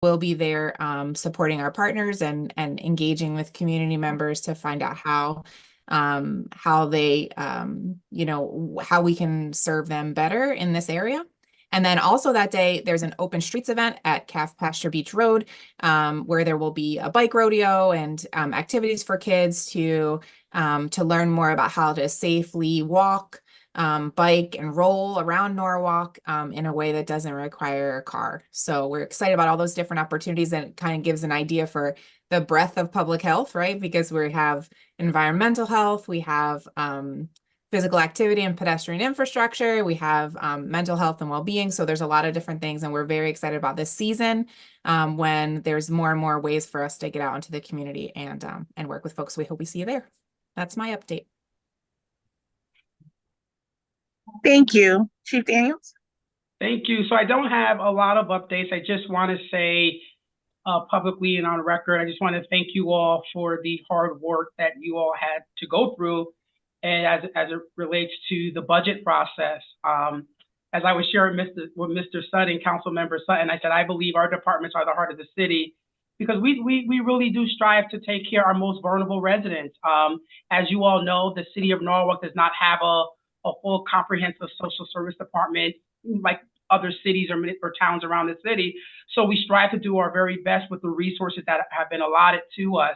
we'll be there supporting our partners and engaging with community members to find out how they how we can serve them better in this area. And then also that day, there's an open streets event at Calf Pasture Beach Road, where there will be a bike rodeo and activities for kids to learn more about how to safely walk, bike, and roll around Norwalk in a way that doesn't require a car. So we're excited about all those different opportunities, and it kind of gives an idea for the breadth of public health, right? Because we have environmental health, we have physical activity and pedestrian infrastructure, we have mental health and well-being. So there's a lot of different things, and we're very excited about this season when there's more and more ways for us to get out into the community and work with folks. We hope we see you there. That's my update. Thank you, Chief Daniels. Thank you. So I don't have a lot of updates. I just want to say publicly and on record, I just want to thank you all for the hard work that you all had to go through, and as it relates to the budget process. As I was sharing with Mr. Sutton, Council Member Sutton, I said, I believe our departments are the heart of the city because we really do strive to take care of our most vulnerable residents. As you all know, the city of Norwalk does not have a full comprehensive social service department like other cities or towns around the city. So we strive to do our very best with the resources that have been allotted to us.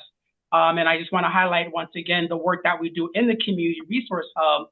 And I just want to highlight once again the work that we do in the Community Resource Hub,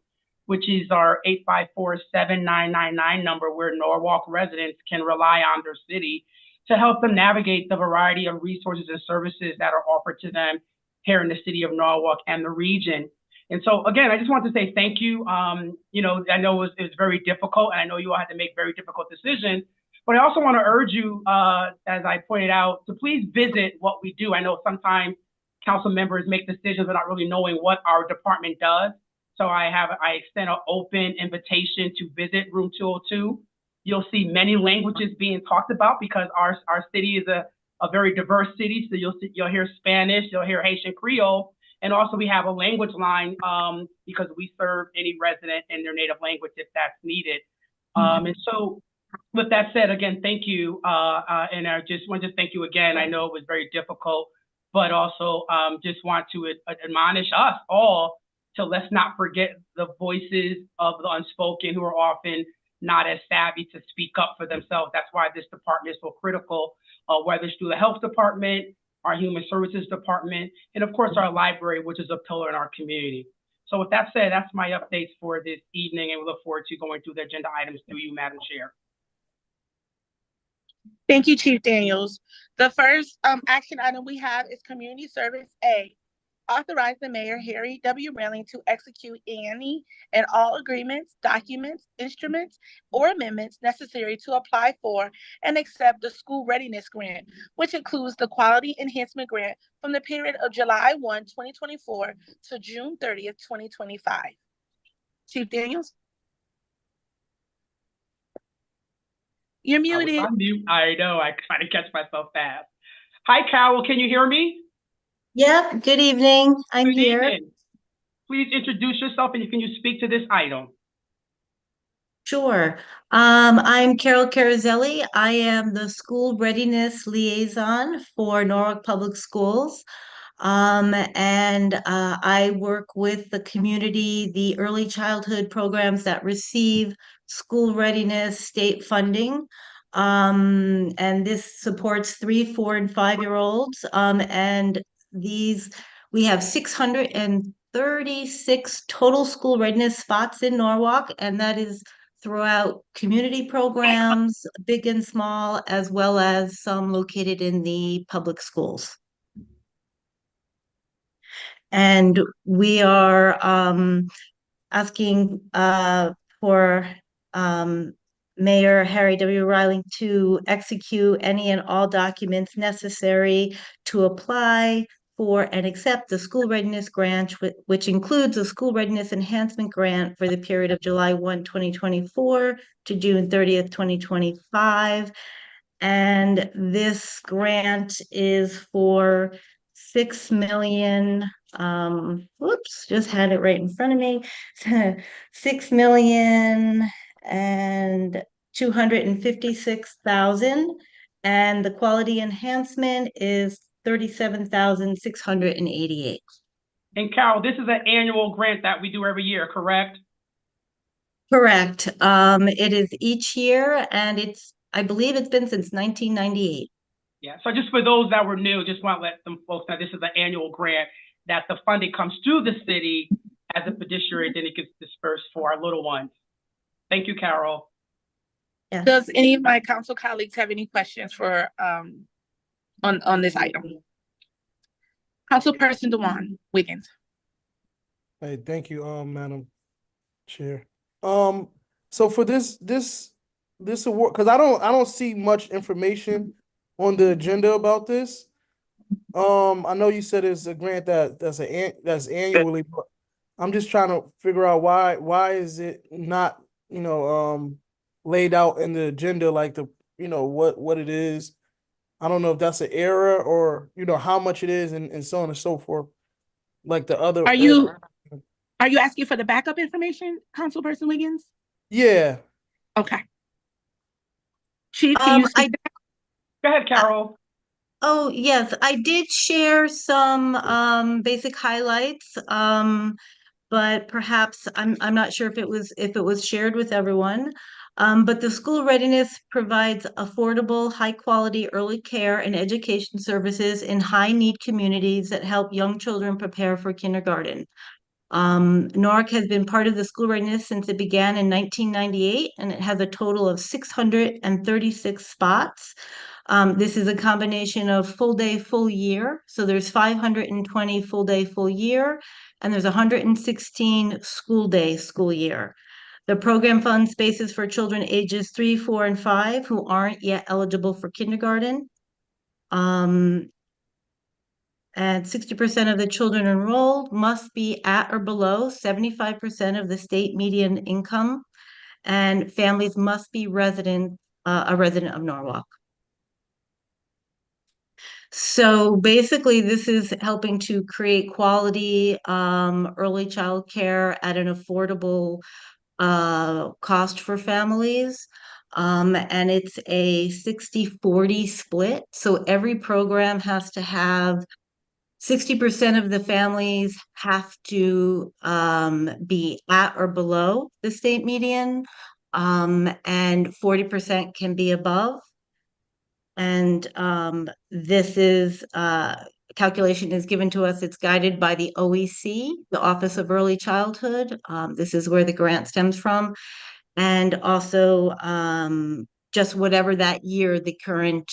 which is our 854-7999 number, where Norwalk residents can rely on their city to help them navigate the variety of resources and services that are offered to them here in the city of Norwalk and the region. And so, again, I just want to say thank you. I know it was very difficult, and I know you all had to make very difficult decisions. But I also want to urge you, as I pointed out, to please visit what we do. I know sometimes council members make decisions without really knowing what our department does. So I extend an open invitation to visit Room 202. You'll see many languages being talked about because our city is a very diverse city. So you'll hear Spanish, you'll hear Haitian Creole. And also we have a language line because we serve any resident in their native language if that's needed. And so with that said, again, thank you. And I just want to thank you again. I know it was very difficult, but also just want to admonish us all to let's not forget the voices of the unspoken who are often not as savvy to speak up for themselves. That's why this department is so critical, whether it's through the health department, our human services department, and of course our library, which is a pillar in our community. So with that said, that's my updates for this evening, and we look forward to going through the agenda items through you, Madam Chair. Thank you, Chief Daniels. The first action item we have is Community Service A. Authorize the Mayor, Harry W. Railing, to execute any and all agreements, documents, instruments, or amendments necessary to apply for and accept the School Readiness Grant, which includes the Quality Enhancement Grant from the period of July 1, 2024 to June 30th, 2025. Chief Daniels? You're muted. I was on mute. I know. I kind of catch myself fast. Hi, Carol. Can you hear me? Yep. Good evening. I'm here. Evening. Please introduce yourself and can you speak to this item? Sure. I'm Carol Carazelli. I am the School Readiness Liaison for Norwalk Public Schools. And I work with the community, the early childhood programs that receive school readiness state funding. And this supports 3, 4, and 5-year-olds. And we have 636 total school readiness spots in Norwalk, and that is throughout community programs, big and small, as well as some located in the public schools. And we are asking for Mayor Harry W. Railing to execute any and all documents necessary to apply for and accept the School Readiness Grant, which includes a School Readiness Enhancement Grant for the period of July 1, 2024 to June 30th, 2025. And this grant is for 6 million, just had it right in front of me, 6,256,000 And the quality enhancement is 37,688. And Carol, this is an annual grant that we do every year, correct? Correct. It is each year, and I believe it's been since 1998. Yeah, so just for those that were new, just want to let them folks know this is an annual grant that the funding comes through the city as a fiduciary, then it gets dispersed for our little ones. Thank you, Carol. Yes. Does any of my council colleagues have any questions for on this item? Councilperson Dewan Wiggins. Hey, thank you, Madam Chair. So for this award, because I don't see much information on the agenda about this. I know you said it's a grant that's annually, but I'm just trying to figure out why is it not, laid out in the agenda like what it is. I don't know if that's an error or how much it is and so on and so forth. Like the other. Are you asking for the backup information, Councilperson Wiggins? Yeah. Okay. Chief, can you speak? Go ahead, Carol. Oh, yes, I did share some basic highlights, but perhaps I'm not sure if it was shared with everyone. But the school readiness provides affordable, high quality early care and education services in high need communities that help young children prepare for kindergarten. NORC has been part of the school readiness since it began in 1998, and it has a total of 636 spots. This is a combination of full day, full year. So there's 520 full day, full year, and there's 116 school day, school year. The program funds spaces for children ages 3, 4, and 5 who aren't yet eligible for kindergarten. And 60% of the children enrolled must be at or below 75% of the state median income, and families must be a resident of Norwalk. So basically, this is helping to create quality early child care at an affordable cost for families. And it's a 60-40 split. So every program has to have 60% of the families have to be at or below the state median, and 40% can be above. And this is calculation is given to us. It's guided by the OEC, the Office of Early Childhood. This is where the grant stems from, and also just whatever that year the current,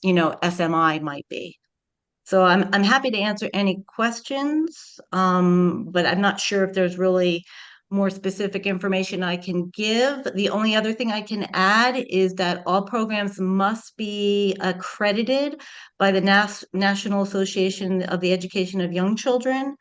SMI might be. So I'm happy to answer any questions, but I'm not sure if there's really more specific information I can give. The only other thing I can add is that all programs must be accredited by the National Association of the Education of Young Children.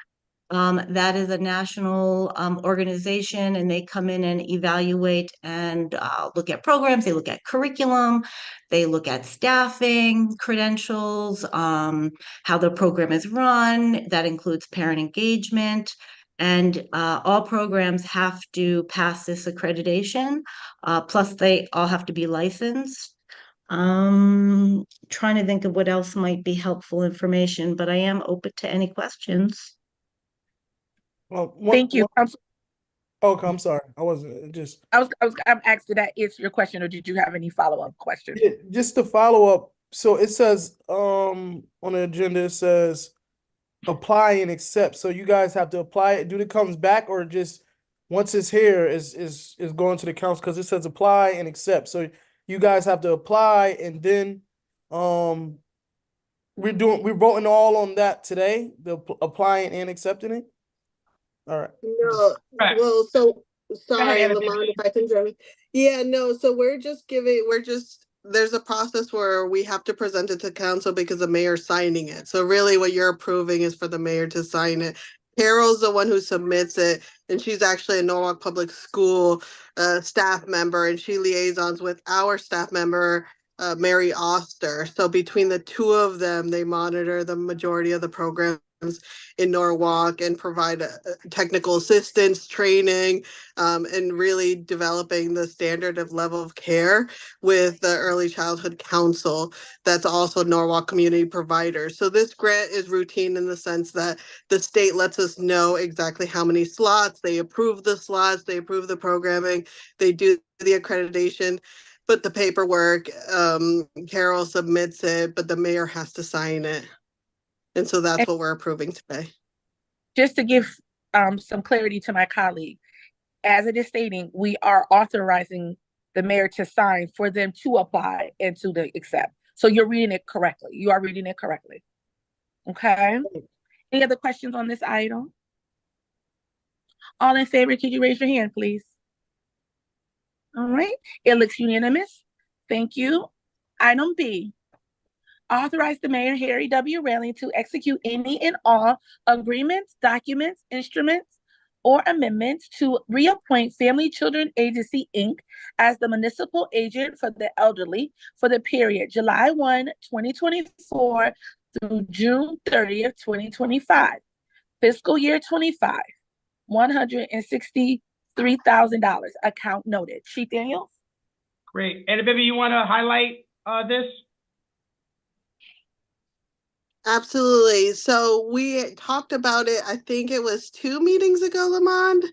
That is a national organization, and they come in and evaluate and look at programs. They look at curriculum, they look at staffing, credentials, how the program is run. That includes parent engagement. And all programs have to pass this accreditation. Plus, they all have to be licensed. Trying to think of what else might be helpful information, but I am open to any questions. Well, Thank you. Okay, I'm sorry. I wasn't just. I'm asking that is your question, or did you have any follow-up questions? Yeah, just to follow up. So it says on the agenda it says apply and accept. So you guys have to apply it. Do it comes back, or just once it's here is going to the council, because it says apply and accept. So you guys have to apply, and then we're voting all on that today, the applying and accepting it. All right. No, Right. well, so sorry, ahead, Lamont, if I can jump in. Yeah, no, so there's a process where we have to present it to council because the mayor's signing it. So really what you're approving is for the mayor to sign it. Carol's the one who submits it, and she's actually a Norwalk Public School staff member, and she liaisons with our staff member, Mary Oster. So between the two of them, they monitor the majority of the program in Norwalk and provide technical assistance, training, and really developing the standard of level of care with the Early Childhood Council that's also Norwalk Community Provider. So this grant is routine in the sense that the state lets us know exactly how many slots, they approve the slots, they approve the programming, they do the accreditation, but the paperwork, Carol submits it, but the mayor has to sign it. And so that's what we're approving today. Just to give some clarity to my colleague, as it is stating, we are authorizing the mayor to sign for them to apply and to accept. So you're reading it correctly. You are reading it correctly. Okay. Any other questions on this item? All in favor, can you raise your hand, please? All right. It looks unanimous. Thank you. Item B. Authorize the mayor, Harry W. Railing, to execute any and all agreements, documents, instruments, or amendments to reappoint Family Children Agency, Inc. as the municipal agent for the elderly for the period July 1, 2024 through June 30th, 2025. Fiscal year 25, $163,000. Account noted. Chief Daniels? Great. And Bibi, you want to highlight this? Absolutely. So we talked about it, I think it was 2 meetings ago, Lamond.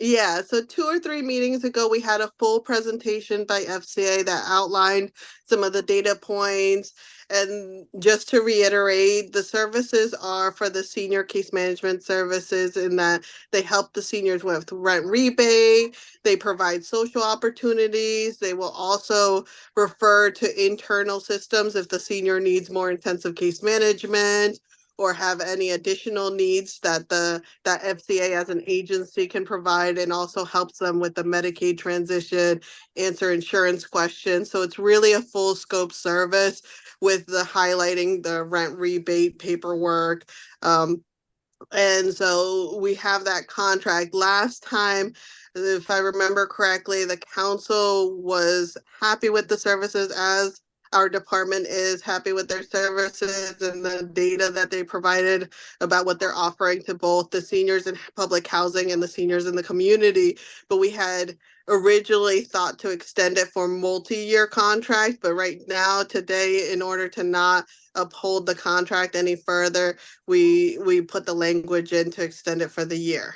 Yeah, so 2 or 3 meetings ago, we had a full presentation by FCA that outlined some of the data points. And just to reiterate, the services are for the senior case management services in that they help the seniors with rent rebate, they provide social opportunities, they will also refer to internal systems if the senior needs more intensive case management or have any additional needs that that FCA as an agency can provide, and also helps them with the Medicaid transition, answer insurance questions. So it's really a full scope service with the highlighting the rent rebate paperwork. And so we have that contract. Last time, if I remember correctly, the council was happy with the services, as our department is happy with their services and the data that they provided about what they're offering to both the seniors in public housing and the seniors in the community. But we had originally thought to extend it for multi-year contract, but right now, today, in order to not uphold the contract any further, we put the language in to extend it for the year.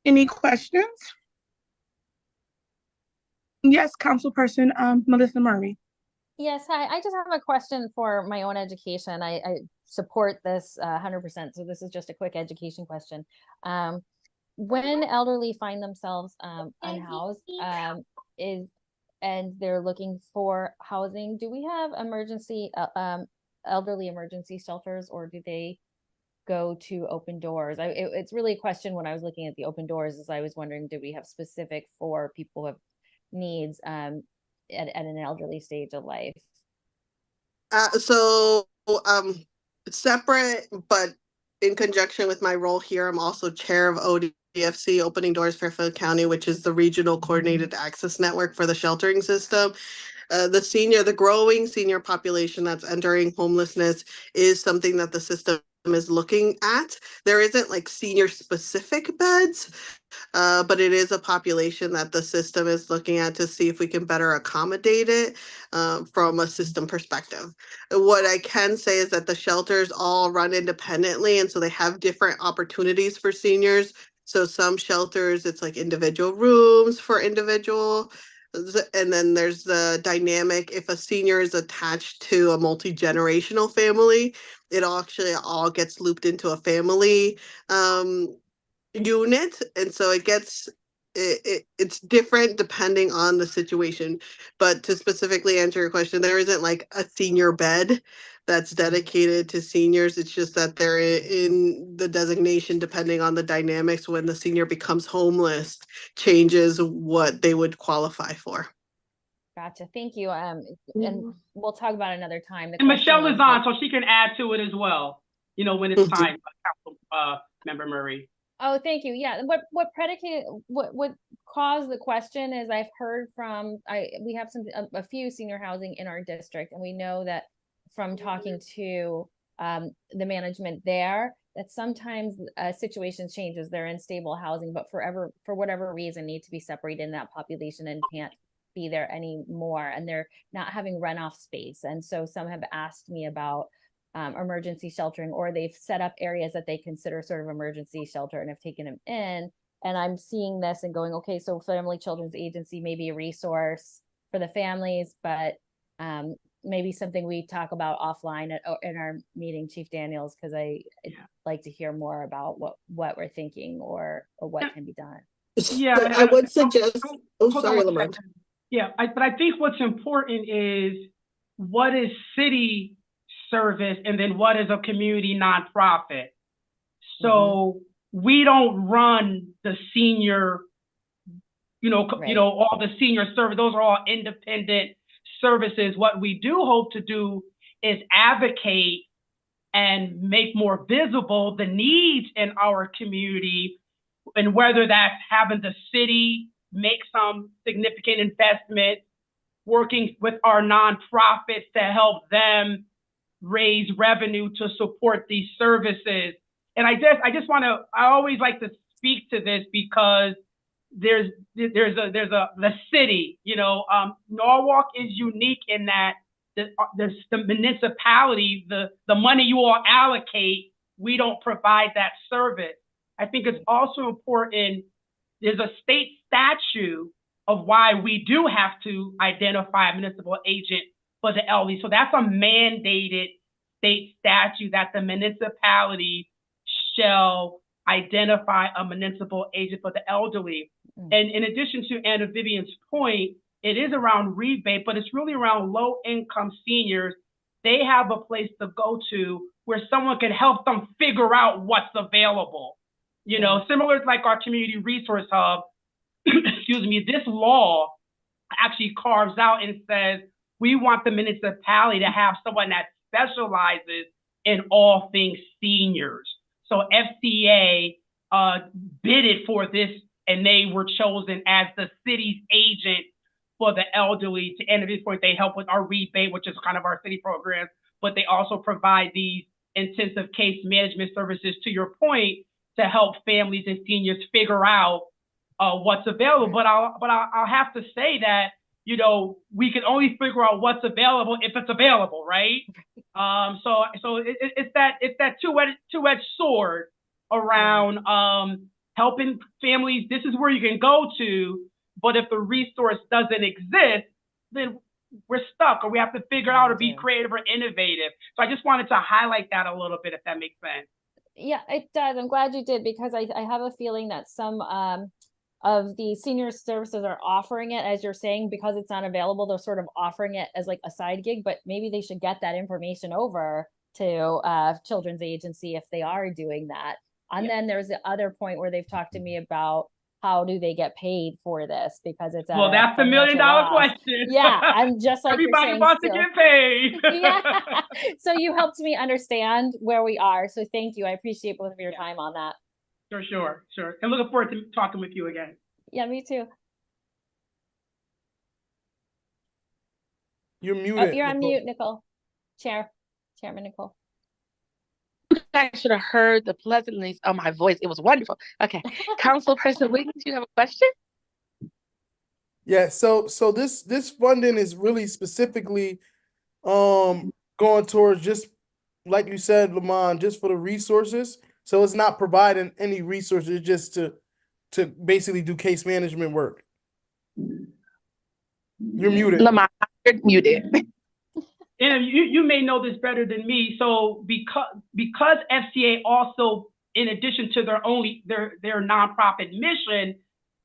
Any questions? Yes, Councilperson Melissa Murray. Yes, hi. I just have a question for my own education. I support this 100%. So this is just a quick education question. When elderly find themselves unhoused, and they're looking for housing, do we have elderly emergency shelters, or do they go to Open Doors? It's really a question. When I was looking at the Open Doors, is I was wondering, do we have specific for people who have needs at an elderly stage of life? Separate, but in conjunction with my role here, I'm also chair of ODFC, Opening Doors Fairfield County, which is the regional coordinated access network for the sheltering system. The growing senior population that's entering homelessness is something that the system is looking at. There isn't like senior specific beds, but it is a population that the system is looking at to see if we can better accommodate it from a system perspective. What I can say is that the shelters all run independently, and so they have different opportunities for seniors. So some shelters, it's like individual rooms for individual. And then there's the dynamic, if a senior is attached to a multi-generational family, it actually all gets looped into a family unit. And so it's different depending on the situation. But to specifically answer your question, there isn't like a senior bed that's dedicated to seniors. It's just that they're in the designation depending on the dynamics. When the senior becomes homeless, changes what they would qualify for. Gotcha. Thank you. And we'll talk about another time. And Michelle is on, so she can add to it as well, when it's time, Council Member Murray. Oh, thank you. Yeah, what caused the question is I've heard from we have a few senior housing in our district, and we know that from talking to the management there that sometimes situation changes. They're in stable housing, but for whatever reason need to be separated in that population and can't be there anymore, and they're not having runoff space. And so some have asked me about emergency sheltering, or they've set up areas that they consider sort of emergency shelter and have taken them in. And I'm seeing this and going, okay, so Family Children's Agency may be a resource for the families, but maybe something we talk about offline in our meeting, Chief Daniels, because I'd like to hear more about what we're thinking or what can be done. Yeah, I would suggest. Oh, hold sorry, on one Lamont. second. Yeah, but I think what's important is what is city service and then what is a community nonprofit. So we don't run the senior, all the senior service. Those are all independent services. What we do hope to do is advocate and make more visible the needs in our community, and whether that's having the city make some significant investment, working with our nonprofits to help them raise revenue to support these services. And I always like to speak to this because there's the city, Norwalk is unique in that the municipality, the money you all allocate, we don't provide that service. I think it's also important, there's a state statute of why we do have to identify a municipal agent for the elderly. So that's a mandated state statute that the municipality shall identify a municipal agent for the elderly. And in addition to Anna Vivian's point, it is around rebate, but it's really around low-income seniors. They have a place to go to where someone can help them figure out what's available. Similar to like our community resource hub, excuse me, this law actually carves out and says, we want the municipality to have someone that specializes in all things seniors. So FCA bidded for this, and they were chosen as the city's agent for the elderly. To end of this point, they help with our rebate, which is kind of our city program, but they also provide these intensive case management services, to your point, to help families and seniors figure out what's available. But I'll have to say that, we can only figure out what's available if it's available, right? So it's that two-edged sword around helping families. This is where you can go to, but if the resource doesn't exist, then we're stuck, or we have to figure out to be creative or innovative. So I just wanted to highlight that a little bit, if that makes sense. Yeah, it does. I'm glad you did, because I have a feeling that some of the senior services are offering it, as you're saying, because it's not available. They're sort of offering it as like a side gig, but maybe they should get that information over to Children's Agency if they are doing that. And then there's the other point where they've talked to me about how do they get paid for this, because it's that's the $1 million question. Yeah, I'm just like everybody wants to get paid. Yeah. So you helped me understand where we are. So thank you. I appreciate both of your time on that. Sure. And looking forward to talking with you again. Yeah, me too. You're muted. You're on mute, Nicole. Chairman Nicole. I should have heard the pleasantness of my voice. It was wonderful. Okay. Councilperson Wiggins, you have a question? Yeah, so this funding is really specifically going towards, just like you said, Lamont, just for the resources. So it's not providing any resources, just to basically do case management work. You're muted. Lamont, you're muted. And you may know this better than me. So because FCA also, in addition to their nonprofit mission,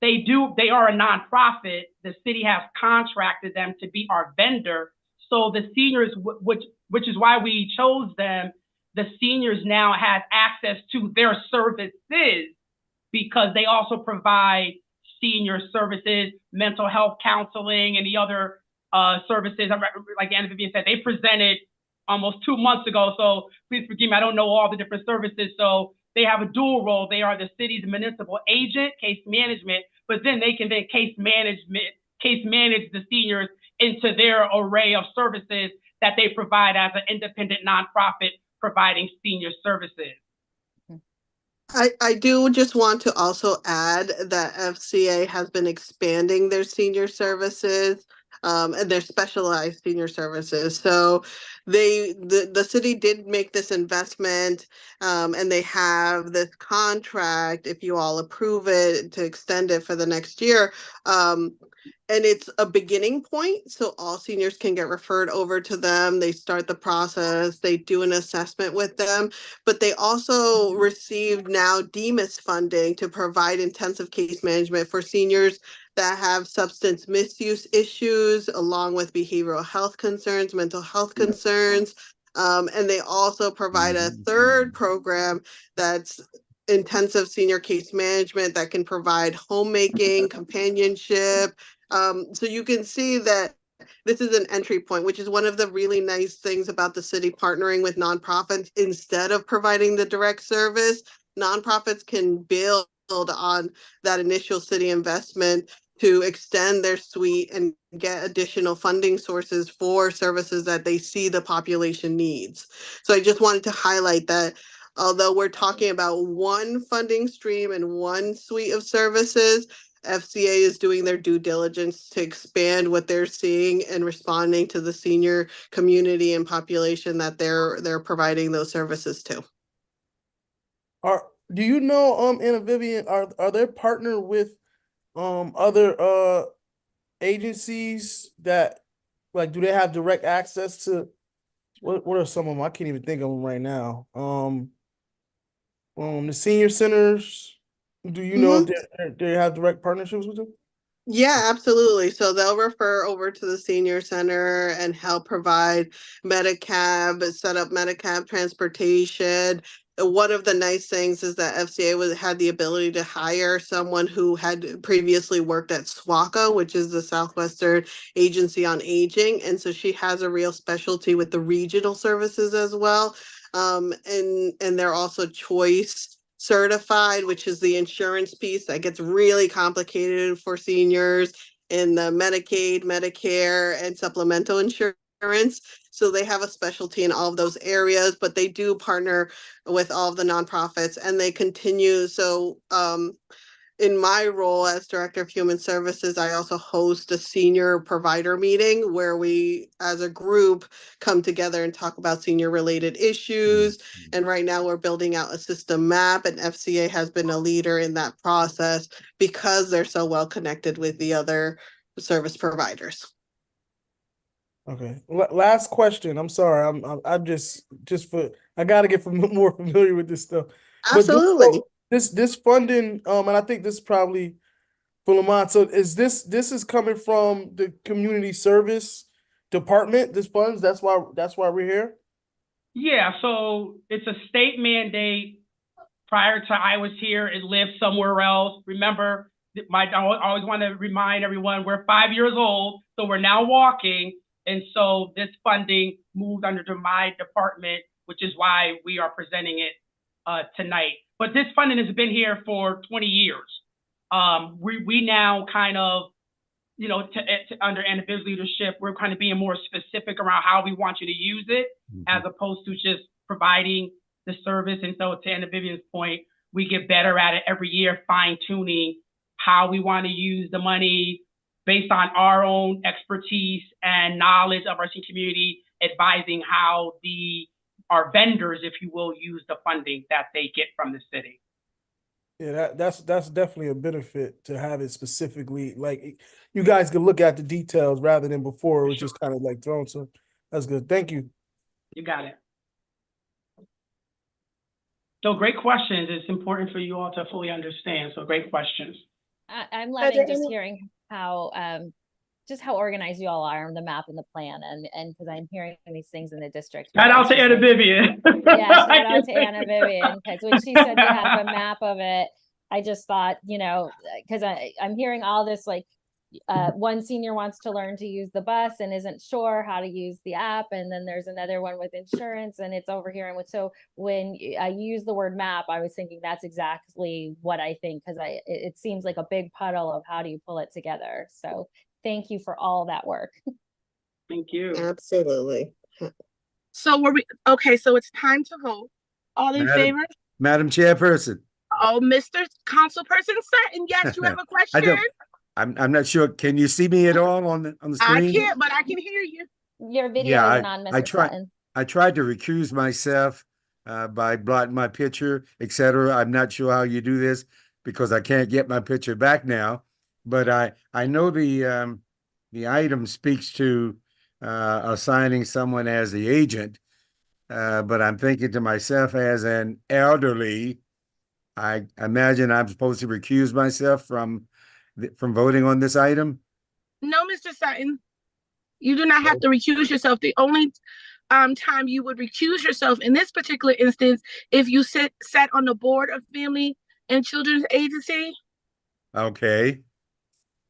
they are a nonprofit. The city has contracted them to be our vendor. So the seniors, which is why we chose them, the seniors now have access to their services, because they also provide senior services, mental health counseling, and the other services. Like Anna Vivian said, they presented almost 2 months ago. So please forgive me, I don't know all the different services. So they have a dual role. They are the city's municipal agent, case management, but then they can then case manage the seniors into their array of services that they provide as an independent nonprofit providing senior services. I do just want to also add that FCA has been expanding their senior services and their specialized senior services. So the city did make this investment and they have this contract, if you all approve it, to extend it for the next year. And it's a beginning point, so all seniors can get referred over to them. They start the process, they do an assessment with them, but they also received now DMIS funding to provide intensive case management for seniors that have substance misuse issues, along with behavioral health concerns, mental health concerns. And they also provide a third program that's intensive senior case management that can provide homemaking, companionship. So you can see that this is an entry point, which is one of the really nice things about the city partnering with nonprofits. Instead of providing the direct service, nonprofits can build on that initial city investment to extend their suite and get additional funding sources for services that they see the population needs. So I just wanted to highlight that although we're talking about one funding stream and one suite of services, FCA is doing their due diligence to expand what they're seeing and responding to the senior community and population that they're providing those services to. Do you know, Anna Vivian, are they partnered with other agencies that, like, do they have direct access to what are some of them? I can't even think of them right now. The senior centers. Do you know if they have direct partnerships with them? Yeah, absolutely. So they'll refer over to the senior center and help provide Medicab, set up Medicab transportation. One of the nice things is that FCA had the ability to hire someone who had previously worked at SWACA, which is the Southwestern Agency on Aging. And so she has a real specialty with the regional services as well. And they're also Choice certified, which is the insurance piece that gets really complicated for seniors in the Medicaid, Medicare, and supplemental insurance. So they have a specialty in all of those areas, but they do partner with all of the nonprofits and they continue. So in my role as Director of Human Services, I also host a senior provider meeting where we, as a group, come together and talk about senior related issues. And right now we're building out a system map, and FCA has been a leader in that process because they're so well connected with the other service providers. Okay. Last question. I'm sorry. I'm just I got to get more familiar with this stuff. Absolutely. This funding, and I think this is probably for Lamont. So this is coming from the community service department, this funds? That's why we're here? Yeah, so it's a state mandate. Prior to I was here, it lived somewhere else. Remember, I always want to remind everyone, we're 5 years old, so we're now walking. And so this funding moved under my department, which is why we are presenting it tonight. But this funding has been here for 20 years. We now kind of, under Anna's leadership, we're kind of being more specific around how we want you to use it, as opposed to just providing the service. And so to Anna Vivian's point, we get better at it every year, fine tuning how we want to use the money based on our own expertise and knowledge of our senior community, advising how our vendors, if you will, use the funding that they get from the city. Yeah, that's definitely a benefit to have it specifically. Like, you guys can look at the details rather than before it was just kind of like thrown. So that's good. Thank you. You got it. So great questions. It's important for you all to fully understand. So great questions. I'm loving just hearing how how organized you all are on the map and the plan, and because I'm hearing these things in the district. Shout out to Anna Vivian. Yeah, shout out to Anna Vivian, because when she said you have a map of it, I just thought, because I'm hearing all this, like, one senior wants to learn to use the bus and isn't sure how to use the app, and then there's another one with insurance and it's over here. And so when I use the word map, I was thinking that's exactly what I think, because it seems like a big puddle of how do you pull it together. So thank you for all that work. Thank you. Absolutely. So okay, so it's time to vote. All in favor? Madam Chairperson. Oh, Mr. Councilperson Sutton, yes, you have a question? I'm not sure. Can you see me at all on the screen? I can't, but I can hear you. Your video isn't on, Mr. Sutton. I tried to recuse myself by blotting my picture, etc. I'm not sure how you do this because I can't get my picture back now. But I know the item speaks to assigning someone as the agent, but I'm thinking to myself as an elderly, I imagine I'm supposed to recuse myself from voting on this item? No, Mr. Sutton, you do not have to recuse yourself. The only time you would recuse yourself in this particular instance, if you sat on the board of Family and Children's Agency. Okay.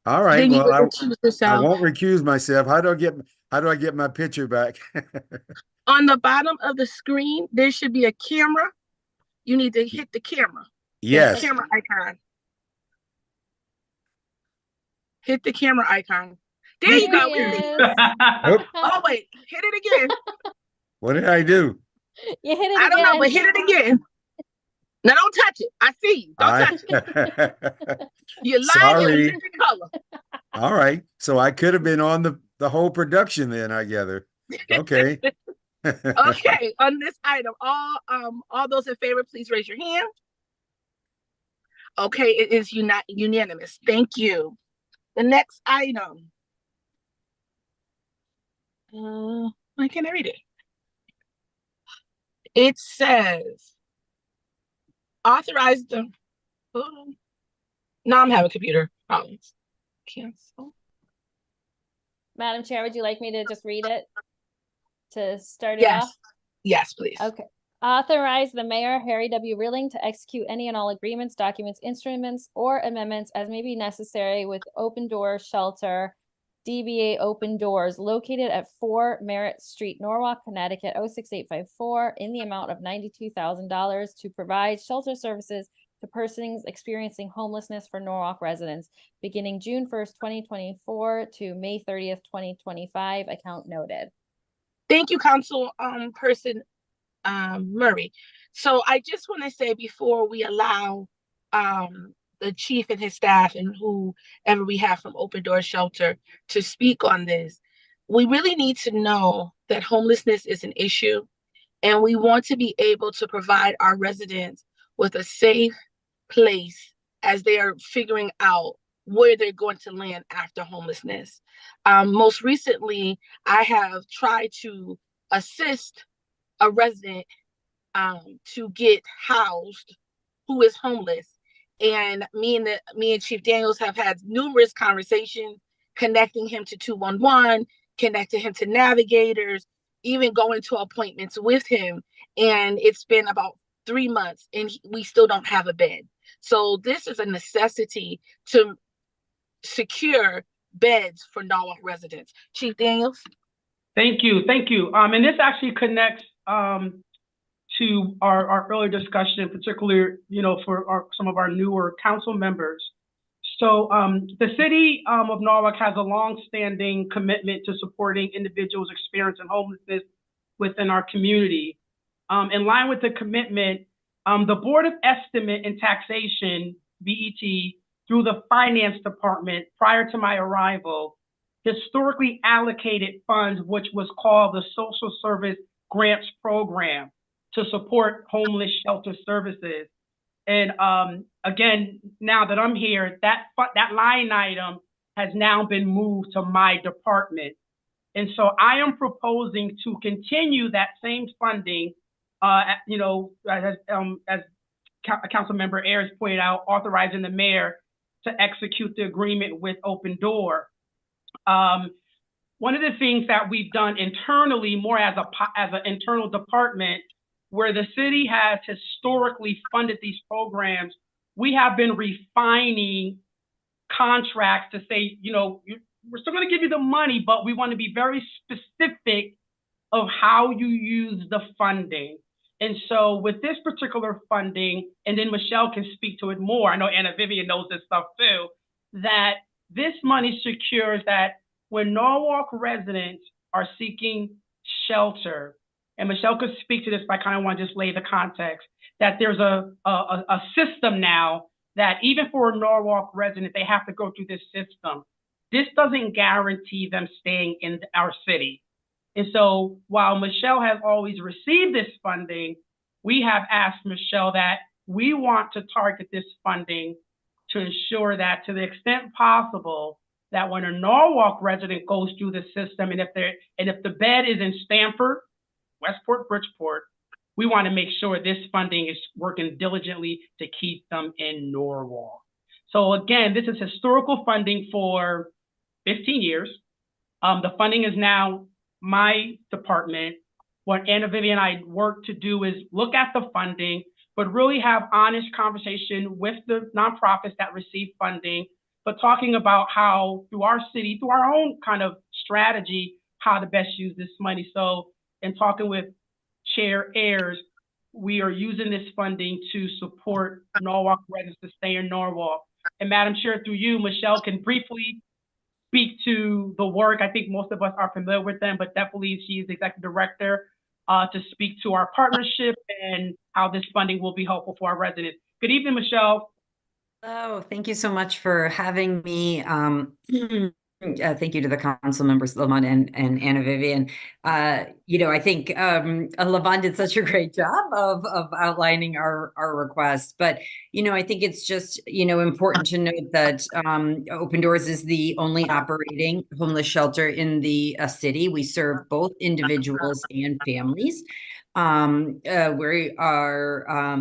All right. Then well, I won't recuse myself. How do I get my picture back? On the bottom of the screen, there should be a camera. You need to hit the camera. Yes. The camera icon. Hit the camera icon. There you go. Oh, wait. Hit it again. What did I do? You hit it again. I don't know, but hit it again. No, don't touch it. I see you. Don't touch it. You're lying in color. All right. So I could have been on the whole production then, I gather. Okay. Okay. On this item, all those in favor, please raise your hand. Okay, it is unanimous. Thank you. The next item. Why can't I read it? It says, authorize the. Now I'm having computer problems. Cancel. Madam Chair, would you like me to just read it to start it off? Yes, please. Okay. Authorize the mayor, Harry W. Rilling, to execute any and all agreements, documents, instruments, or amendments as may be necessary with Open Door Shelter, DBA Open Doors, located at 4 Merritt Street, Norwalk, Connecticut, 06854, in the amount of $92,000 to provide shelter services to persons experiencing homelessness for Norwalk residents, beginning June 1st, 2024 to May 30th, 2025, account noted. Thank you, Council Person Murray. So I just want to say, before we allow the chief and his staff and whoever we have from Open Door Shelter to speak on this, we really need to know that homelessness is an issue, and we want to be able to provide our residents with a safe place as they are figuring out where they're going to land after homelessness. Most recently, I have tried to assist a resident to get housed who is homeless. And me and Chief Daniels have had numerous conversations, connecting him to 211, connecting him to navigators, even going to appointments with him. And it's been about 3 months and we still don't have a bed. So this is a necessity to secure beds for Norwalk residents. Chief Daniels. Thank you. And this actually connects to our earlier discussion, in particular, for some of our newer council members. So the city of Norwalk has a long-standing commitment to supporting individuals experiencing homelessness within our community. In line with the commitment, the Board of Estimate and Taxation, BET, through the Finance Department prior to my arrival, historically allocated funds, which was called the Social Service Grants Program, to support homeless shelter services. And again, now that I'm here, that line item has now been moved to my department. And so I am proposing to continue that same funding, as Councilmember Ayers pointed out, authorizing the mayor to execute the agreement with Open Door. One of the things that we've done internally, more as an internal department, where the city has historically funded these programs, we have been refining contracts to say, we're still going to give you the money, but we want to be very specific of how you use the funding. And so with this particular funding, and then Michelle can speak to it more, I know Anna Vivian knows this stuff too, that this money secures that when Norwalk residents are seeking shelter, and Michelle could speak to this, but I kind of want to just lay the context, that there's a system now that even for a Norwalk resident, they have to go through this system. This doesn't guarantee them staying in our city. And so while Michelle has always received this funding, we have asked Michelle that we want to target this funding to ensure that to the extent possible, that when a Norwalk resident goes through the system, and if the bed is in Stamford, Westport, Bridgeport, we want to make sure this funding is working diligently to keep them in Norwalk. So again, this is historical funding for 15 years. The funding is now my department. What Anna Vivian and I work to do is look at the funding, but really have honest conversation with the nonprofits that receive funding, but talking about how through our city, through our own kind of strategy, how to best use this money. So in talking with Chair Ayers, we are using this funding to support Norwalk residents to stay in Norwalk. And Madam Chair, through you, Michelle can briefly speak to the work. I think most of us are familiar with them, but definitely she's the executive director to speak to our partnership and how this funding will be helpful for our residents. Good evening, Michelle. Oh, thank you so much for having me. Thank you to the council members, Lavon and Anna Vivian. I think Lavon did such a great job of outlining our request, but I think it's just important to note that Open Doors is the only operating homeless shelter in the city. We serve both individuals and families. We are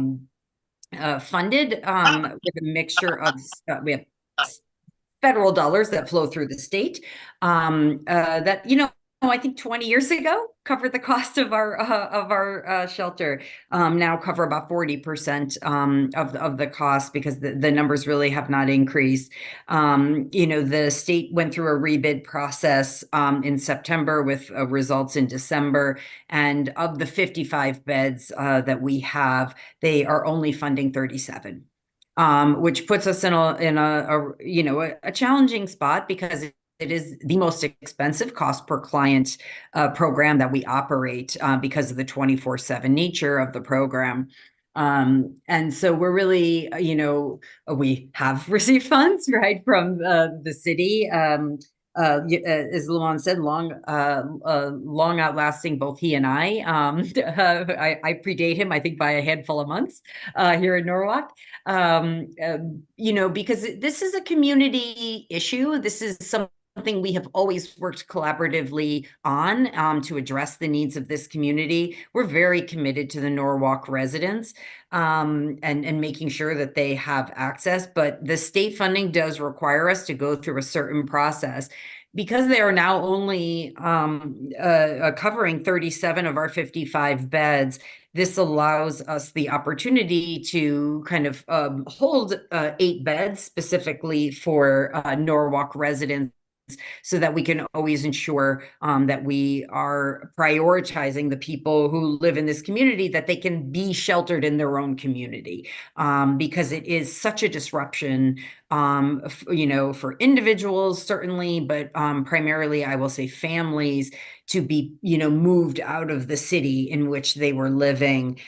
funded with a mixture of we have federal dollars that flow through the state that I think 20 years ago covered the cost of our shelter. Now cover about 40% of the cost because the numbers really have not increased. The state went through a rebid process in September with results in December, and of the 55 beds that we have, they are only funding 37. Which puts us in a challenging spot because it is the most expensive cost per client program that we operate because of the 24/7 nature of the program. And so we're really, we have received funds, right, from the city. As Luan said, long outlasting both he and I. I predate him, I think, by a handful of months here in Norwalk. Because this is a community issue. This is something we have always worked collaboratively on to address the needs of this community. We're very committed to the Norwalk residents and making sure that they have access, but the state funding does require us to go through a certain process. Because they are now only covering 37 of our 55 beds, this allows us the opportunity to kind of hold 8 beds specifically for Norwalk residents, so that we can always ensure that we are prioritizing the people who live in this community, that they can be sheltered in their own community, because it is such a disruption, for individuals, certainly, but primarily, I will say, families to be, moved out of the city in which they were living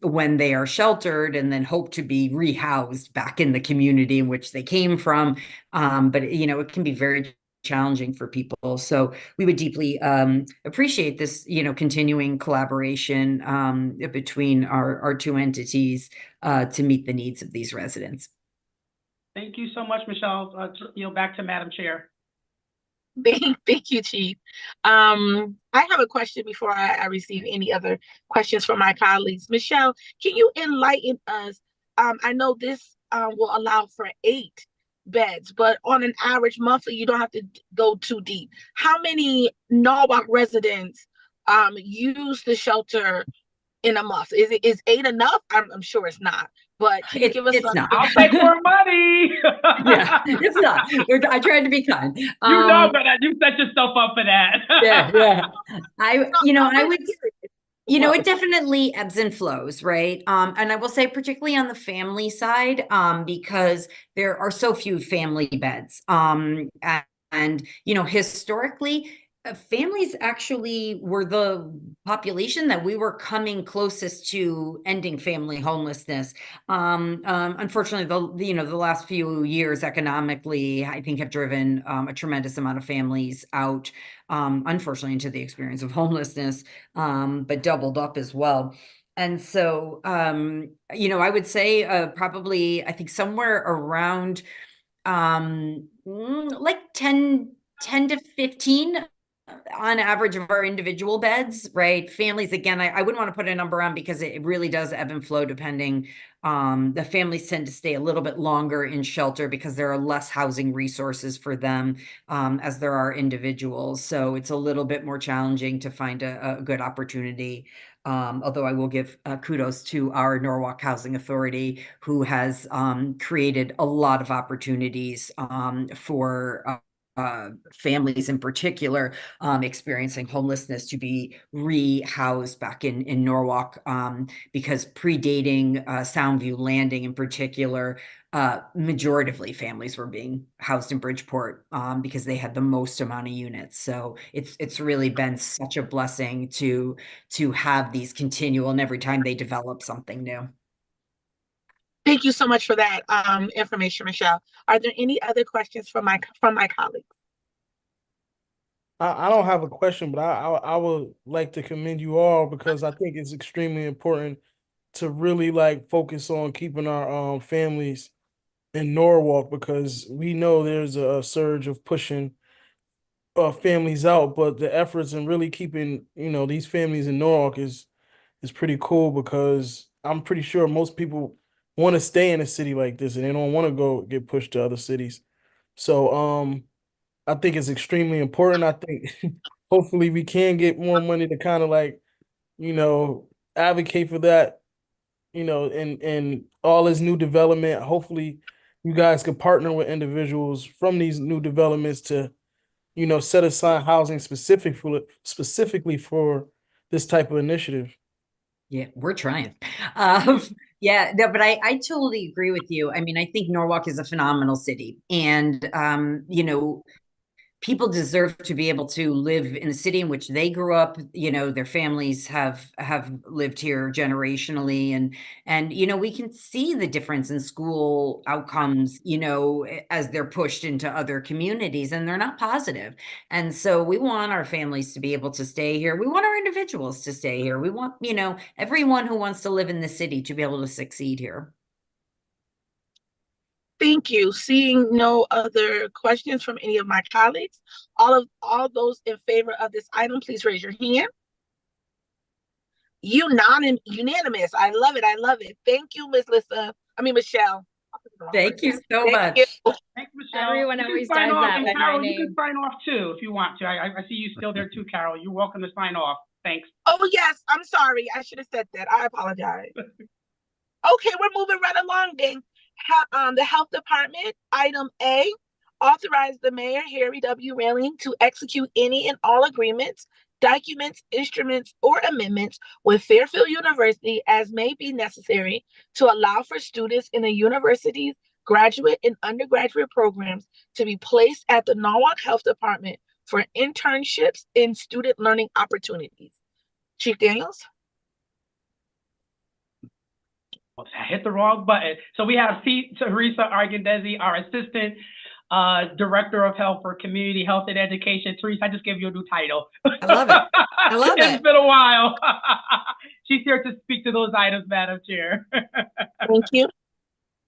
when they are sheltered, and then hope to be rehoused back in the community in which they came from. But, it can be very challenging for people. So we would deeply appreciate this, continuing collaboration between our two entities to meet the needs of these residents. Thank you so much, Michelle. Back to Madam Chair. Thank you, Chief. I have a question before I receive any other questions from my colleagues. Michelle, can you enlighten us? I know this will allow for 8 beds, but on an average monthly, you don't have to go too deep. How many Norwalk residents use the shelter in a month? Is 8 enough? I'm sure it's not. but can you give us It's some? not. I'll take more money. Yeah, it's not. I tried to be kind. You know, but you set yourself up for that. Yeah. I I'm would, curious. it definitely ebbs and flows, right? And I will say, particularly on the family side, because there are so few family beds. And historically, families actually were the population that we were coming closest to ending family homelessness. Unfortunately, the last few years economically, I think, have driven a tremendous amount of families out, unfortunately, into the experience of homelessness, but doubled up as well. And so, I would say probably, I think somewhere around like 10 to 15 on average of our individual beds, right? Families, again, I wouldn't want to put a number on because it really does ebb and flow depending. The families tend to stay a little bit longer in shelter because there are less housing resources for them, as there are individuals. So it's a little bit more challenging to find a good opportunity. Although I will give kudos to our Norwalk Housing Authority, who has created a lot of opportunities for families in particular experiencing homelessness to be rehoused back in Norwalk, because predating Soundview Landing in particular, majoritively families were being housed in Bridgeport because they had the most amount of units. So it's really been such a blessing to have these continual, and every time they develop something new. Thank you so much for that information, Michelle. Are there any other questions from my colleagues? I don't have a question, but I would like to commend you all because I think it's extremely important to really like focus on keeping our families in Norwalk, because we know there's a surge of pushing families out, but the efforts in really keeping these families in Norwalk is pretty cool, because I'm pretty sure most people want to stay in a city like this and they don't want to go get pushed to other cities. So I think it's extremely important. I think hopefully we can get more money to kind of like, advocate for that, and all this new development. Hopefully you guys could partner with individuals from these new developments to, set aside housing specifically for this type of initiative. Yeah, we're trying. Yeah, no, but I totally agree with you. I mean, I think Norwalk is a phenomenal city, and people deserve to be able to live in the city in which they grew up. Their families have lived here generationally, and we can see the difference in school outcomes, as they're pushed into other communities, and they're not positive. And so we want our families to be able to stay here. We want our individuals to stay here. We want, everyone who wants to live in the city to be able to succeed here. Thank you. Seeing no other questions from any of my colleagues, all those in favor of this item, please raise your hand. Unanimous. I love it. I love it. Thank you, Michelle. Thank you so Thank much. you. Thanks, Michelle. Everyone You can always sign does off, that and with my Carol, you name. can sign off too if you want to. I see you still there too, Carol. You're welcome to sign off. Thanks. Oh, yes. I'm sorry. I should have said that. I apologize. Okay, we're moving right along then. The Health Department, item A, authorize the mayor, Harry W. Railing, to execute any and all agreements, documents, instruments, or amendments with Fairfield University as may be necessary to allow for students in the university's graduate and undergraduate programs to be placed at the Norwalk Health Department for internships and student learning opportunities. Chief Daniels? I hit the wrong button. So we have Teresa Argandesi, our Assistant Director of Health for Community Health and Education. Teresa, I just gave you a new title. I love it. I love it. It's been a while. She's here to speak to those items, Madam Chair. Thank you.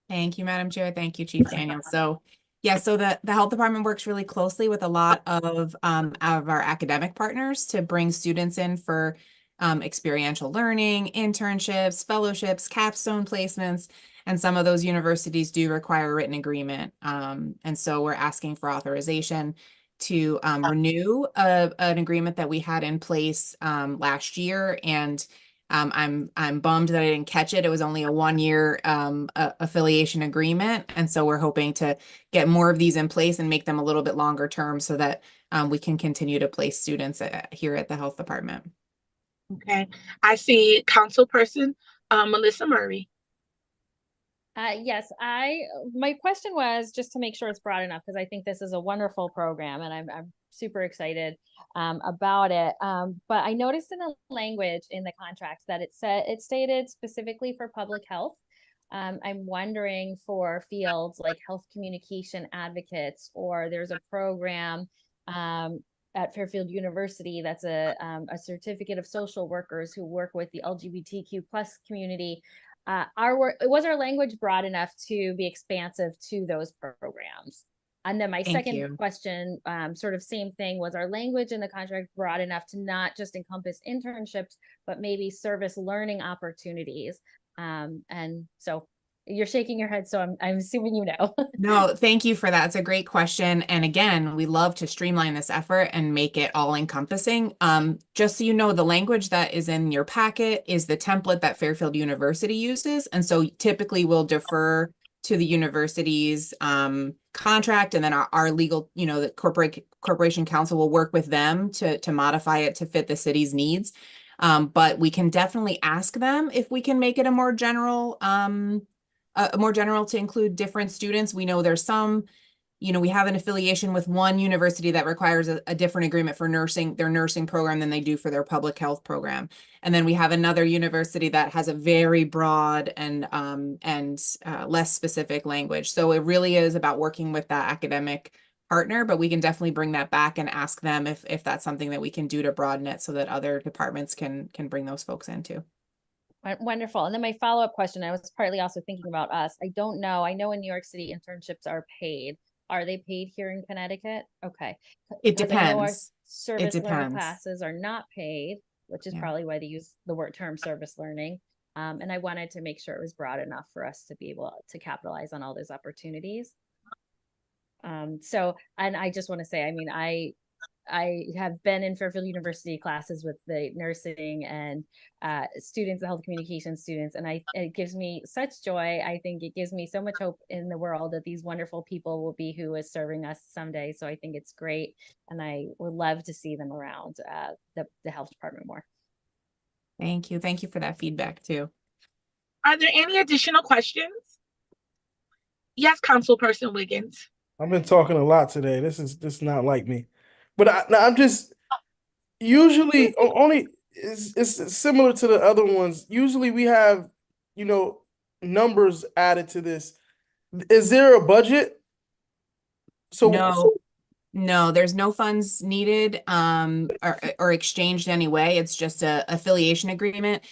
Thank you, Madam Chair. Thank you, Chief Daniel. So the Health Department works really closely with a lot of our academic partners to bring students in for experiential learning, internships, fellowships, capstone placements, and some of those universities do require a written agreement. And so we're asking for authorization to renew an agreement that we had in place last year, and I'm bummed that I didn't catch it. It was only a 1-year affiliation agreement. And so we're hoping to get more of these in place and make them a little bit longer term so that we can continue to place students here at the health department. Okay, I see Councilperson Melissa Murray. Yes, my question was just to make sure it's broad enough, because I think this is a wonderful program and I'm super excited about it. But I noticed in the language in the contract that it stated specifically for public health. I'm wondering for fields like health communication advocates, or there's a program at Fairfield University that's a certificate of social workers who work with the LGBTQ+ community. Was our language broad enough to be expansive to those programs? And then my Thank second you. question, sort of same thing, was our language in the contract broad enough to not just encompass internships, but maybe service learning opportunities? And so you're shaking your head, so I'm assuming you know. No, thank you for that. It's a great question. And again, we love to streamline this effort and make it all encompassing. Just so you know, the language that is in your packet is the template that Fairfield University uses. And so typically we'll defer to the university's contract, and then our legal, the corporation counsel will work with them to modify it to fit the city's needs. But we can definitely ask them if we can make it a more general to include different students. We know there's some, we have an affiliation with one university that requires a different agreement for their nursing program than they do for their public health program. And then we have another university that has a very broad and less specific language. So it really is about working with that academic partner, but we can definitely bring that back and ask them if that's something that we can do to broaden it so that other departments can bring those folks in too. Wonderful. And then my follow-up question, I was partly also thinking about us. I don't know. I know in New York City internships are paid. Are they paid here in Connecticut? Okay. It Because I know our depends. service learning depends. classes are not paid, which is Yeah. probably why they use the word term service learning. And I wanted to make sure it was broad enough for us to be able to capitalize on all those opportunities. So, and I just want to say, I mean, I have been in Fairfield University classes with the nursing and students, the health communication students, and it gives me such joy. I think it gives me so much hope in the world that these wonderful people will be who is serving us someday. So I think it's great, and I would love to see them around the health department more. Thank you. Thank you for that feedback too. Are there any additional questions? Yes, Councilperson Wiggins. I've been talking a lot today. This is not like me. But I'm just usually only it's similar to the other ones. Usually we have, numbers added to this. Is there a budget? No, there's no funds needed or exchanged anyway. It's just a affiliation agreement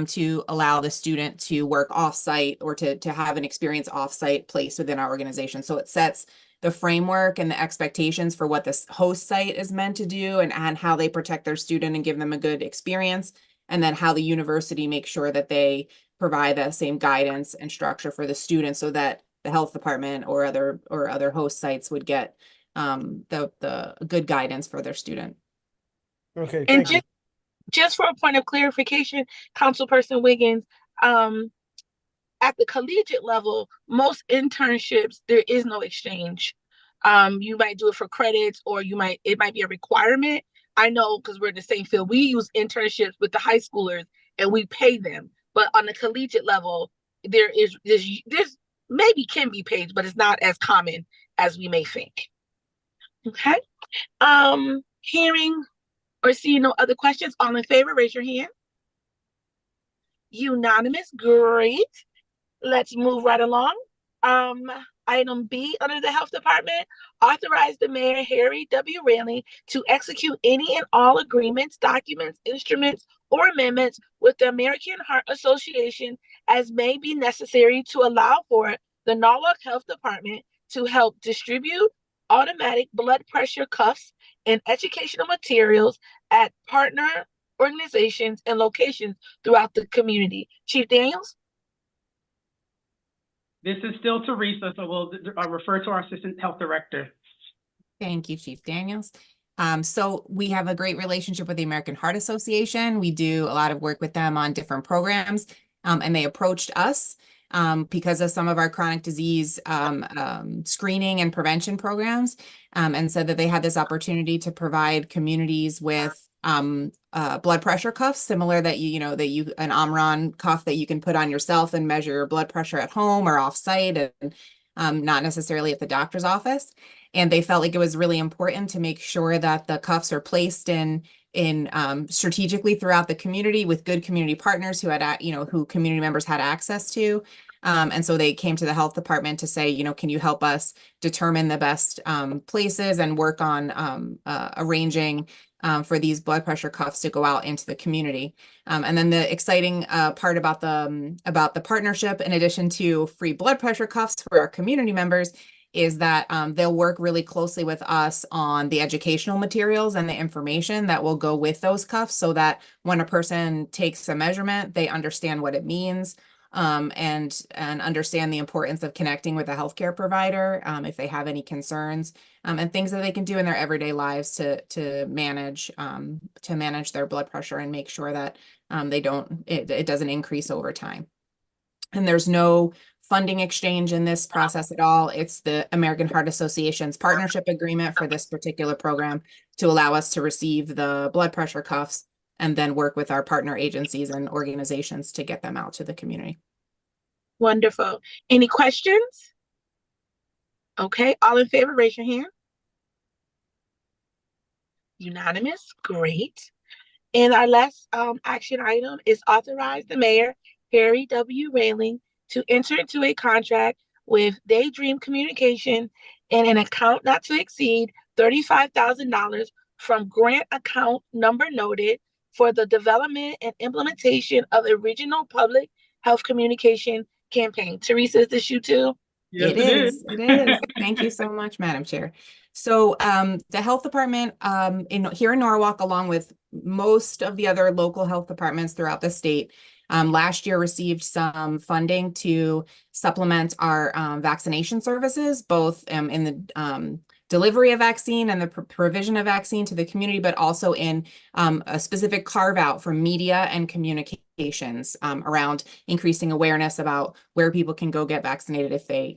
to allow the student to work offsite or to have an experience offsite placed within our organization. So it sets the framework and the expectations for what this host site is meant to do and how they protect their student and give them a good experience. And then how the university makes sure that they provide the same guidance and structure for the student so that the health department or other host sites would get the good guidance for their student. Okay. And Thank you. just for a point of clarification, Councilperson Wiggins, at the collegiate level, most internships, there is no exchange. You might do it for credits, or it might be a requirement. I know because we're in the same field. We use internships with the high schoolers and we pay them. But on the collegiate level, there's maybe can be paid, but it's not as common as we may think. Okay. Hearing or seeing no other questions, all in favor, raise your hand. Unanimous, great. Let's move right along. Item B under the health department, authorize the mayor, Harry W. Railing, to execute any and all agreements, documents, instruments, or amendments with the American Heart Association as may be necessary to allow for the Norwalk Health Department to help distribute automatic blood pressure cuffs and educational materials at partner organizations and locations throughout the community. Chief Daniels? This is still Teresa, so we'll refer to our Assistant Health Director. Thank you, Chief Daniels. So we have a great relationship with the American Heart Association. We do a lot of work with them on different programs, and they approached us because of some of our chronic disease screening and prevention programs, and said that they had this opportunity to provide communities with blood pressure cuffs, similar that an Omron cuff that you can put on yourself and measure your blood pressure at home or off-site, and not necessarily at the doctor's office. And they felt like it was really important to make sure that the cuffs are placed in strategically throughout the community with good community partners who had, who community members had access to. And so they came to the health department to say, can you help us determine the best places and work on arranging for these blood pressure cuffs to go out into the community. And then the exciting part about the partnership, in addition to free blood pressure cuffs for our community members, is that they'll work really closely with us on the educational materials and the information that will go with those cuffs, so that when a person takes a measurement, they understand what it means, and understand the importance of connecting with a healthcare provider if they have any concerns, and things that they can do in their everyday lives to manage their blood pressure and make sure that it doesn't increase over time. And there's no funding exchange in this process at all. It's the American Heart Association's partnership agreement for this particular program to allow us to receive the blood pressure cuffs and then work with our partner agencies and organizations to get them out to the community. Wonderful. Any questions? Okay, all in favor, raise your hand. Unanimous, great. And our last action item is authorize the mayor, Harry W. Railing, to enter into a contract with Daydream Communication in an account not to exceed $35,000 from grant account number noted for the development and implementation of a regional public health communication campaign. Teresa, is this you too? Yes, It is. It is. Thank you so much, Madam Chair. So the health department here in Norwalk, along with most of the other local health departments throughout the state, last year received some funding to supplement our vaccination services, both in the delivery of vaccine and the provision of vaccine to the community, but also in a specific carve out for media and communications around increasing awareness about where people can go get vaccinated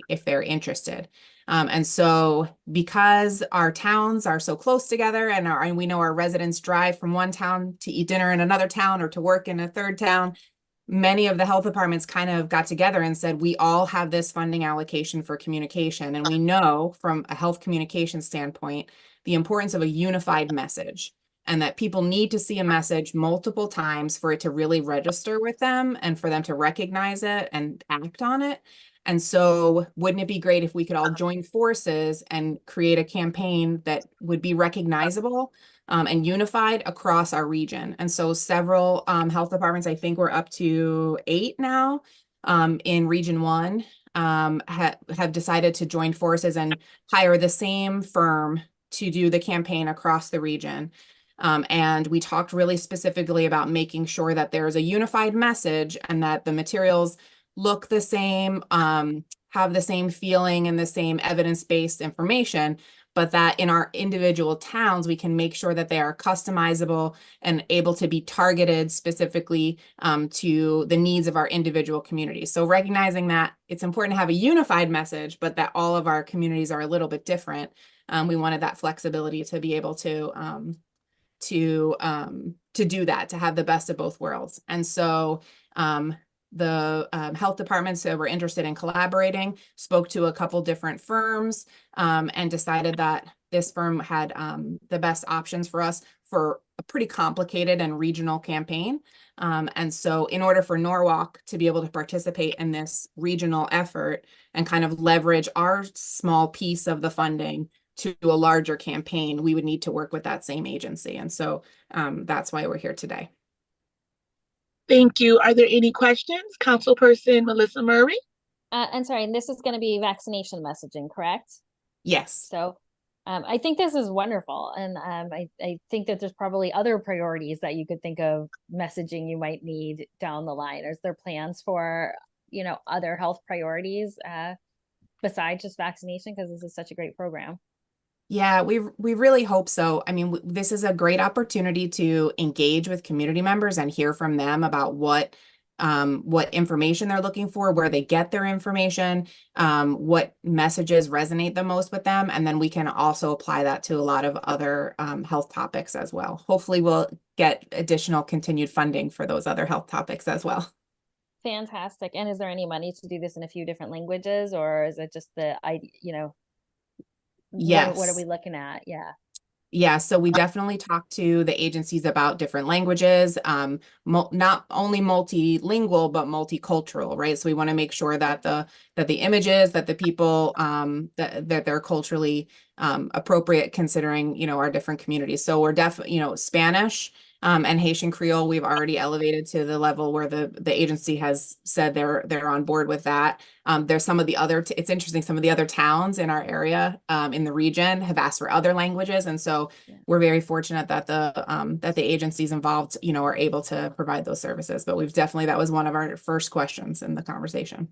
if they're interested. And so because our towns are so close together and we know our residents drive from one town to eat dinner in another town or to work in a third town, many of the health departments kind of got together and said, we all have this funding allocation for communication. And we know from a health communication standpoint, the importance of a unified message, and that people need to see a message multiple times for it to really register with them and for them to recognize it and act on it. And so wouldn't it be great if we could all join forces and create a campaign that would be recognizable and unified across our region? And so several health departments, I think we're up to 8 now in Region 1, have decided to join forces and hire the same firm to do the campaign across the region. And we talked really specifically about making sure that there's a unified message and that the materials look the same, have the same feeling and the same evidence-based information, but that in our individual towns, we can make sure that they are customizable and able to be targeted specifically to the needs of our individual communities. So recognizing that it's important to have a unified message, but that all of our communities are a little bit different. We wanted that flexibility to be able to do that, to have the best of both worlds. And so the health departments that were interested in collaborating spoke to a couple different firms and decided that this firm had the best options for us for a pretty complicated and regional campaign. And so in order for Norwalk to be able to participate in this regional effort and kind of leverage our small piece of the funding to a larger campaign, we would need to work with that same agency. And so that's why we're here today. Thank you. Are there any questions? Councilperson Melissa Murray? I'm sorry, and this is going to be vaccination messaging, correct? Yes. So I think this is wonderful. And I think that there's probably other priorities that you could think of messaging you might need down the line. Is there plans for, other health priorities besides just vaccination? Because this is such a great program. Yeah, we really hope so. I mean, this is a great opportunity to engage with community members and hear from them about what information they're looking for, where they get their information, what messages resonate the most with them, and then we can also apply that to a lot of other health topics as well. Hopefully, we'll get additional continued funding for those other health topics as well. Fantastic. And is there any money to do this in a few different languages, or is it just the what are we Yes. looking at? Yeah. Yeah, so we definitely talk to the agencies about different languages, not only multilingual, but multicultural, right? So we want to make sure that the images, that the people, that they're culturally appropriate considering, our different communities. So we're definitely, Spanish and Haitian Creole, we've already elevated to the level where the agency has said they're on board with that. There's some of the other, it's interesting, some of the other towns in our area, in the region have asked for other languages. And so we're very fortunate that the agencies involved, are able to provide those services. But that was one of our first questions in the conversation.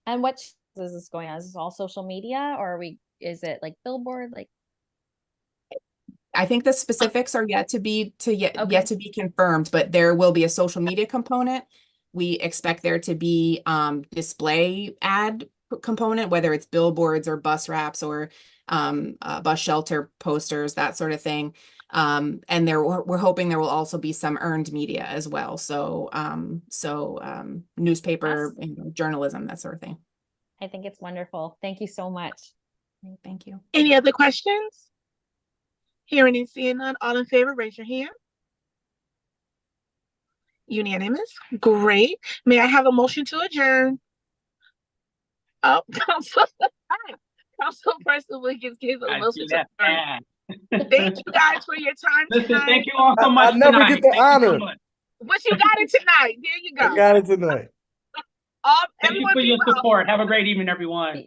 And what is this going on? Is this all social media, or is it like billboard? Like, I think the specifics are yet to be Okay. confirmed, but there will be a social media component. We expect there to be display ad component, whether it's billboards or bus wraps or bus shelter posters, that sort of thing. And we're hoping there will also be some earned media as well. So newspaper, journalism, that sort of thing. I think it's wonderful. Thank you so much. Thank you. Any other questions? Hearing and seeing none, all in favor, raise your hand. Unanimous. Great. May I have a motion to adjourn? Oh, Councilperson Wiggins gave a I motion see to that. adjourn. Thank you guys for your time Listen, tonight. thank you all so I much never tonight. get the Thank you so honor. much. But you got it tonight. There you I go. got it tonight. Thank you Everyone for be your well. support. Have a great evening, everyone.